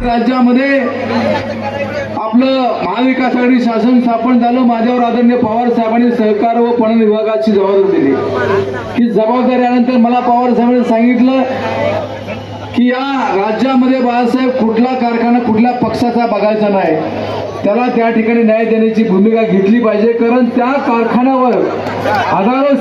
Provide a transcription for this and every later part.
राज्यामध्ये आपलं महाविकास आघाडी शासन स्थापन झालं। माझ्यावर आदरणीय पवार साहेबांनी सहकार व पणन विभागाची जबाबदारी दिली। ही जबाबदारी आल्यानंतर मला पवार साहेबांनी सांगितलं की या राज्यामध्ये बाळासाहेब कुठला कारखाना कुठल्या पक्षाचा बघायचा नाही, त्याला त्या ठिकाणी न्याय देण्याची भूमिका घेतली पाहिजे। कारण त्या कारखान्यावर हजारो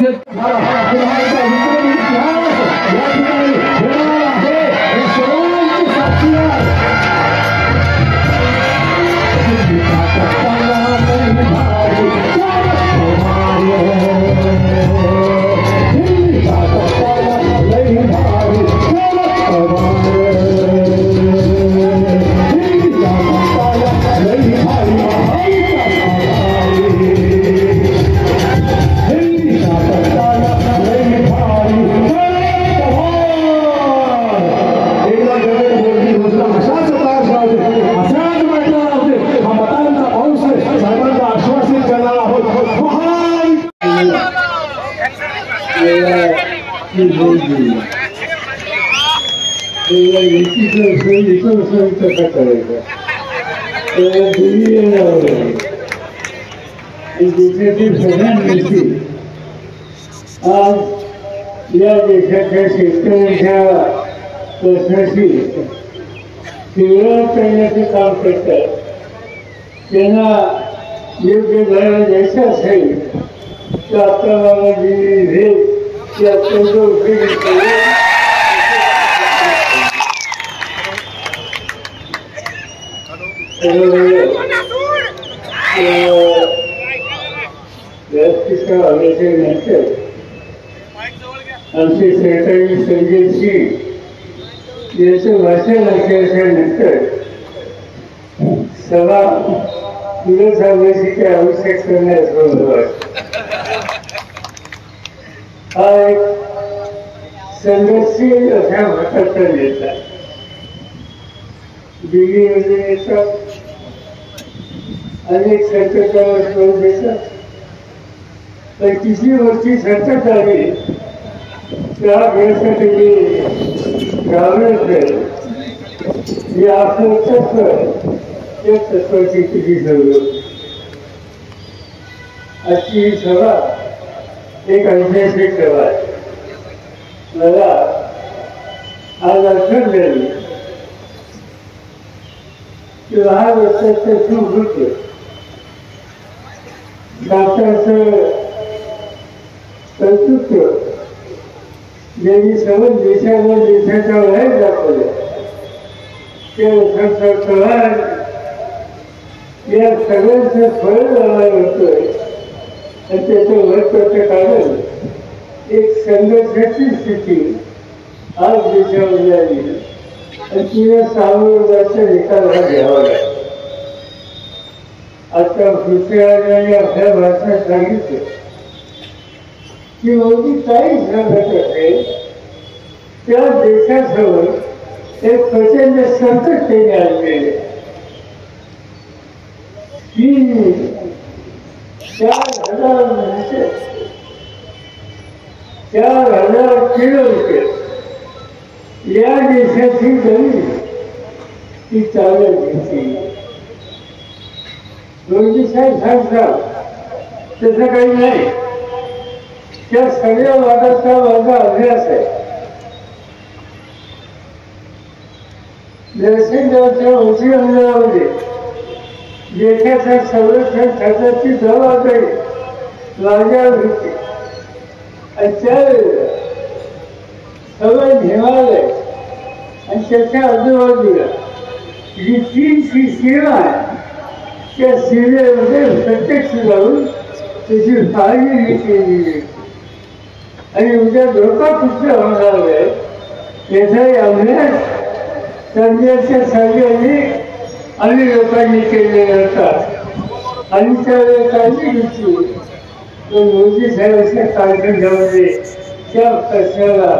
या देशाच्या शेतकऱ्यांच्या प्रश्नाशी तीव्र करण्याचे काम करतात। त्यांना योग्य धैर्य द्यायचं असेल तर आपल्याला जी ती अत्यंत उपयोगी नंतर आमचे सहकारी संजय सिंह यांचं भाषण ऐकल्यानंतर सभा पुढे चालण्याची काही आवश्यकता नाही असं मला वाटतं। हा एक संघर्षशील अशा भागाचा नेता दिल्लीमध्ये येतात, अनेक संकटावर तोंड देतात, पण किती वर्षी संकट आली त्या वेळेसाठी मी घाबरत या तत्वाची किती जरूर। आजची ही सभा एक ऐतिहासिक सभा आहे। मला आज आठवण झाली की 10 वर्षाचं सुख होतं डॉक्टरचं कर्तृत्व ज्यांनी सर्व देशाच्या बाहेर दाखवलं ते या सगळ्यांचं फळ लावायला होतोय। आणि त्याचं महत्वाचं कारण एक संघर्षाची स्थिती आज देशामध्ये आली आणि तिला सामोरं निकाल हा घ्यावा लागला। आता पृथ्वीराजांनी आपल्या भाषणात सांगितलं की मोदी काही सांगत असेल त्या देशासमोर एक प्रचंड संकट त्यांनी आणलेले की 4,000 किलोमीटर या देशाची जमीन ती चालत घेतली। मोदी साहेब सांगतात तसं काही नाही, त्या सगळ्या वादाचा माझा अभ्यास आहे। नरसिंहरावच्या मंत्रिमंडळामध्ये देशाच्या संरक्षण खात्याची जबाबदारी माझ्यावर होती आणि त्यावेळेला सगळं हिमालय आणि त्याच्या आजूबाजूला जी 3 सीमा आहे त्या सीमेमध्ये प्रत्यक्ष जाऊन त्याची काळजी केली आणि उद्या धोका कुठला होणार आहे याचाही अभ्यास संजयच्या सगळ्यांनी अनेक लोकांनी केलेले होता आणि त्यावेळेला काळजी घेतली। पण मोदी साहेबांच्या कारखान्यामध्ये त्या प्रश्नाला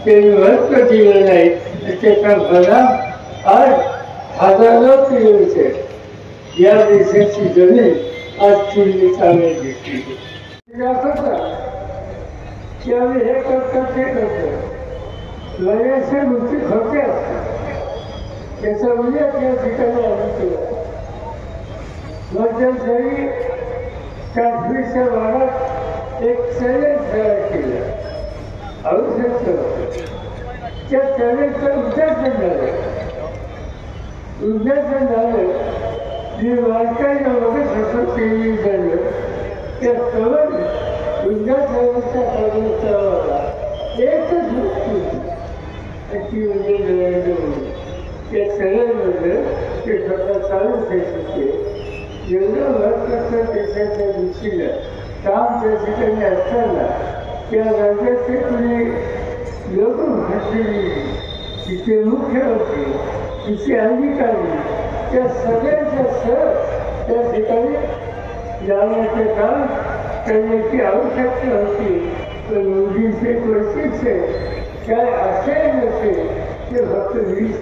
त्यांनी महत्त्व दिलं नाही। त्याचा परिणाम आज हजारो किलोमीटर या देशाची जमीन आज चुली चालत घेतली। त्यावेळी हे करतात ते करतात लगेच गोष्टी खोट्या असतात। त्याचा उल्लेख या ठिकाणी आम्ही केला. मध्यंतरी काश्मीरच्या भागात एक चॅलेंज तयार केलं, आवश्यक त्या चॅलेंजचं उद्घाटन झालं जी वारकाईमध्ये सतत केली झालं त्या सर्व उद्घाटनाच्या कार्यक्रमाला एकच गोष्ट ती म्हणजे नरेंद्र मोदी. त्या सगळ्यांमध्ये ते स्वतः चालू ठेवते. एवढं महत्वाचं देशाच्या दृष्टीला काम त्या ठिकाणी असताना त्या राज्याचे कुणी लोक भाषणी तिथे मुख्यमंत्री तिथे अधिकारी त्या सगळ्यांच्या सह त्या ठिकाणी जाण्याचे काम करण्याची आवश्यकता होती. पण मोदींचे वैशिष्ट्य काय असेल नसेल ते फक्त वीज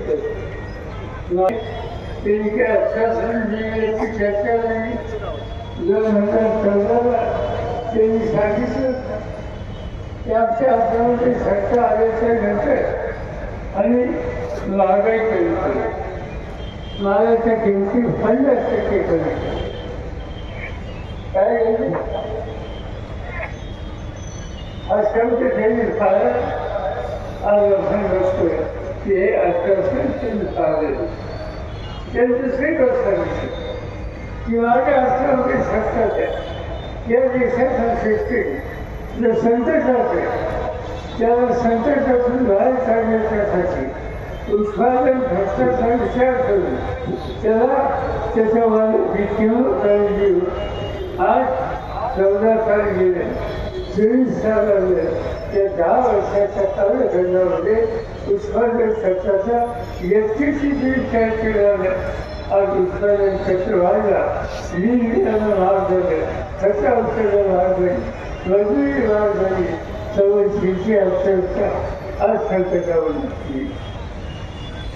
त्यांनी काय आश्वासन दिल्याची चर्चा नाही. 2014ला त्यांनी सांगितलं की आमच्या हातामध्ये सत्ता आल्याच्या नंतर आणि महागाई कमी केली, मालाच्या किमती 50% कमी केली. काय झालं हा शब्द त्यांनी फारच आज आपण बघतोय की हे आश्वासन त्यांनी पाळलं. त्यांनी दुसरी गोष्ट सांगितली की माझ्या हातामध्ये सत्ता द्या. या देशाचा शेतकरी जर संकट असेल त्याला संकटातून बाहेर काढण्यासाठी उत्पादन खर्चाचा विचार करून त्याला त्याच्या मालाची किंमत देऊ. आज 14 साल गेले, 24 साल आले. त्या 10 वर्षाच्या कालखंडामध्ये उत्पादन खर्चाचा 31 तयार केला नाही. आज उत्पादन खर्च वाढला, वीज महाग झाले, खर्च औषधं महाग झाली, मजुरी महाग झाली, सर्व शेती अर्थव्यवस्था आज संकटावर दिसली.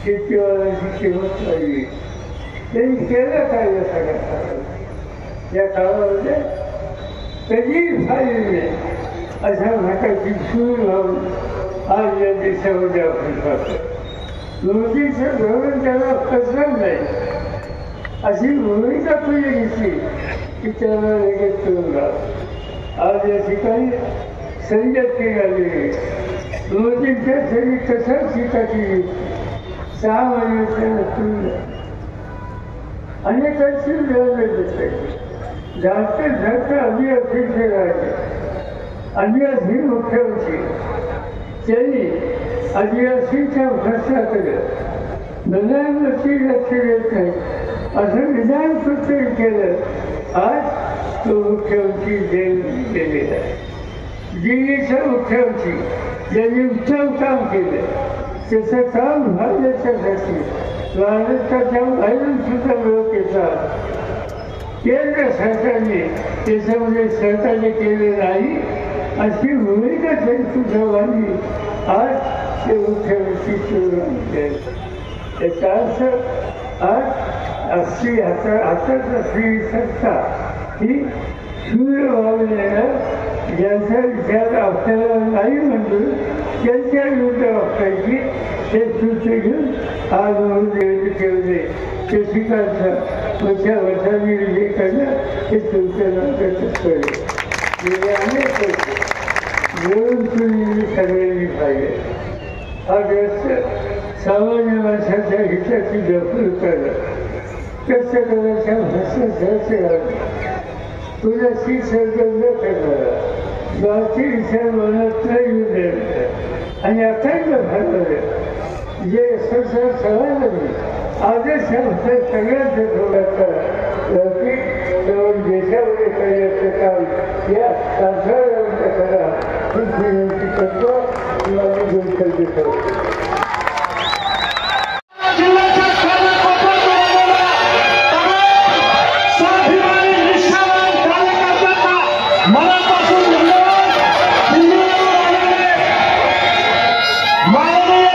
शेतीवाल्याची किंमत वाढली. त्यांनी केलं काय या सगळ्या या काळामध्ये कधीही फायदे अशा भागाची सूर लावून आज या देशामध्ये आपण पाहतो. मोदीचं धोरण त्याला पसंत नाही अशी भूमिका तुम्ही घेतली की त्याला लगेच करून राहतो. आज या ठिकाणी संजय निघालेली मोदींच्या सरी कशाच टीका केली. 6 महिने त्याला तुम्ही अनेकांशी मिळवले दिसते. जास्त जास्त आदिवासी राहिले, आदिवासी मुख्यमंत्री त्यांनी आदिवासीच्या भ्रष्टाचार प्रधानमंत्री लक्ष देत नाही असं विधान सूचित केलं. आज तो मुख्यमंत्री जेल गेलेला आहे. दिल्लीचा मुख्यमंत्री ज्यांनी उत्तम काम केलं त्याचं काम भारतासाठी महाराष्ट्राच्या बाहेरून सुद्धा लोक येतात. केंद्र सरकारने त्याच्यामध्ये सरकारने केले नाही अशी भूमिका त्यांनी सुद्धा वाढली. आज ते मुख्यमंत्री याचा अर्थ आज हातात असलेली सत्ता ही सूर्य वावलेल्या ज्यांचा विचार आपल्याला नाही म्हणून त्यांच्या विरुद्ध वापरायची हे सूत्र घेऊन आज म्हणून ठेवले. ते शिकायचं वर्षांनी विजय करणं हे तुमच्या कळले. गेले अनेक वर्ष मिळून तुम्ही सगळ्यांनी पाहिजे. हा ग्रस्त सामान्य माणसाच्या हिताची दखल करणं कष्टकऱ्याच्या भ्रष्टाचाराचे घालणं तुझ्याशी सर्ग न करणारा गावची विचार मनात न येऊ देणार आणि अखंड भारत जे संसार सगळ्यांनी आदेश सगळ्यांच्या ठेवण्याचा देशामध्ये करण्याचं काम या संसारांच्या करा ही विनंती करतो. माझी गुंतवणूक करतो. माननीय